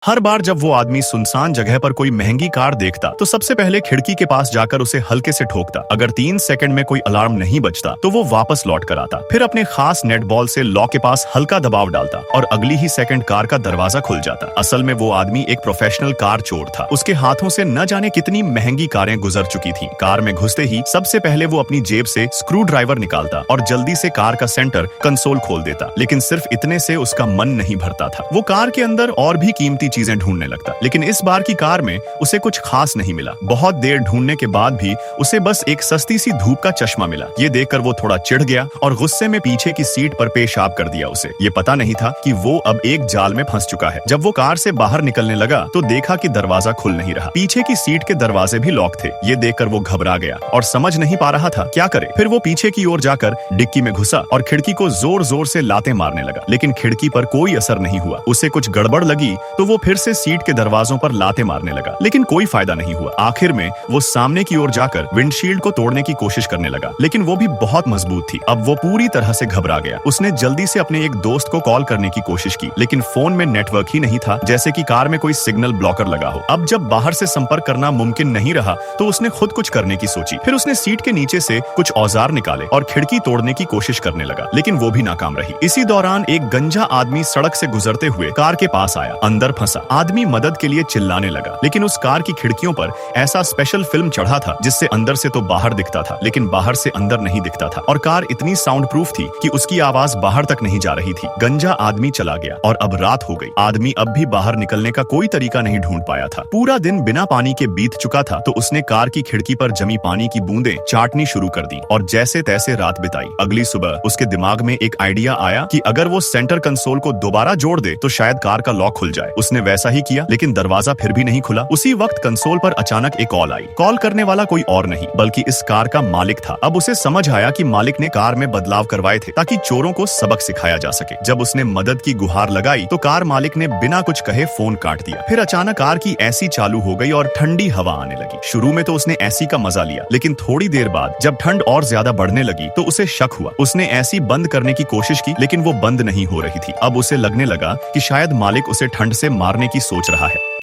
हर बार जब वो आदमी सुनसान जगह पर कोई महंगी कार देखता तो सबसे पहले खिड़की के पास जाकर उसे हल्के से ठोकता। अगर 3 सेकंड में कोई अलार्म नहीं बजता तो वो वापस लौट कर आता, फिर अपने खास नेट बॉल से लॉक के पास हल्का दबाव डालता और अगली ही सेकंड कार का दरवाजा खुल जाता। असल में वो आदमी एक प्रोफेशनल कार चोर था। उसके हाथों से न जाने कितनी महंगी कारें गुजर चुकी थी। कार में घुसते ही सबसे पहले वो अपनी जेब से स्क्रू ड्राइवर निकालता और जल्दी से कार का सेंटर कंसोल खोल देता। लेकिन सिर्फ इतने से उसका मन नहीं भरता था। वो कार के अंदर और भी कीमती चीजें ढूंढने लगता। लेकिन इस बार की कार में उसे कुछ खास नहीं मिला। बहुत देर ढूंढने के बाद भी उसे बस एक सस्ती सी धूप का चश्मा मिला। ये देखकर वो थोड़ा चिढ़ गया और गुस्से में पीछे की सीट पर पेशाब कर दिया। उसे ये पता नहीं था कि वो अब एक जाल में फंस चुका है। जब वो कार से बाहर निकलने लगा तो देखा कि दरवाजा खुल नहीं रहा। पीछे की सीट के दरवाजे भी लॉक थे। ये देखकर वो घबरा गया और समझ नहीं पा रहा था क्या करे। फिर वो पीछे की ओर जाकर डिक्की में घुसा और खिड़की को जोर जोर से लाते मारने लगा, लेकिन खिड़की पर कोई असर नहीं हुआ। उसे कुछ गड़बड़ लगी तो वो फिर से सीट के दरवाजों पर लाते मारने लगा, लेकिन कोई फायदा नहीं हुआ। आखिर में वो सामने की ओर जाकर विंडशील्ड को तोड़ने की कोशिश करने लगा, लेकिन वो भी बहुत मजबूत थी। अब वो पूरी तरह से घबरा गया। उसने जल्दी से अपने एक दोस्त को कॉल करने की कोशिश की, लेकिन फोन में नेटवर्क ही नहीं था, जैसे कि कार में कोई सिग्नल ब्लॉकर लगा हो। अब जब बाहर से संपर्क करना मुमकिन नहीं रहा तो उसने खुद कुछ करने की सोची। फिर उसने सीट के नीचे से कुछ औजार निकाले और खिड़की तोड़ने की कोशिश करने लगा, लेकिन वो भी नाकाम रही। इसी दौरान एक गंजा आदमी सड़क से गुजरते हुए कार के पास आया। अंदर फंसा आदमी मदद के लिए चिल्लाने लगा, लेकिन उस कार की खिड़कियों पर ऐसा स्पेशल फिल्म चढ़ा था जिससे अंदर से तो बाहर दिखता था, लेकिन बाहर से अंदर नहीं दिखता था। और कार इतनी साउंड प्रूफ थी कि उसकी आवाज बाहर तक नहीं जा रही थी। गंजा आदमी चला गया और अब रात हो गई। आदमी अब भी बाहर निकलने का कोई तरीका नहीं ढूंढ पाया था। पूरा दिन बिना पानी के बीत चुका था तो उसने कार की खिड़की पर जमी पानी की बूंदें चाटनी शुरू कर दी और जैसे तैसे रात बिताई। अगली सुबह उसके दिमाग में एक आइडिया आया कि अगर वो सेंटर कंसोल को दोबारा जोड़ दे तो शायद कार का लॉक खुल जाए। उसने वैसा ही किया, लेकिन दरवाजा फिर भी नहीं खुला। उसी वक्त कंसोल पर अचानक एक कॉल आई। कॉल करने वाला कोई और नहीं बल्कि इस कार का मालिक था। अब उसे समझ आया कि मालिक ने कार में बदलाव करवाए थे ताकि चोरों को सबक सिखाया जा सके। जब उसने मदद की गुहार लगाई तो कार मालिक ने बिना कुछ कहे फोन काट दिया। फिर अचानक कार की एसी चालू हो गई और ठंडी हवा आने लगी। शुरू में तो उसने एसी का मजा लिया, लेकिन थोड़ी देर बाद जब ठंड और ज्यादा बढ़ने लगी तो उसे शक हुआ। उसने एसी बंद करने की कोशिश की, लेकिन वो बंद नहीं हो रही थी। अब उसे लगने लगा कि शायद मालिक उसे ठंड से मारने की सोच रहा है।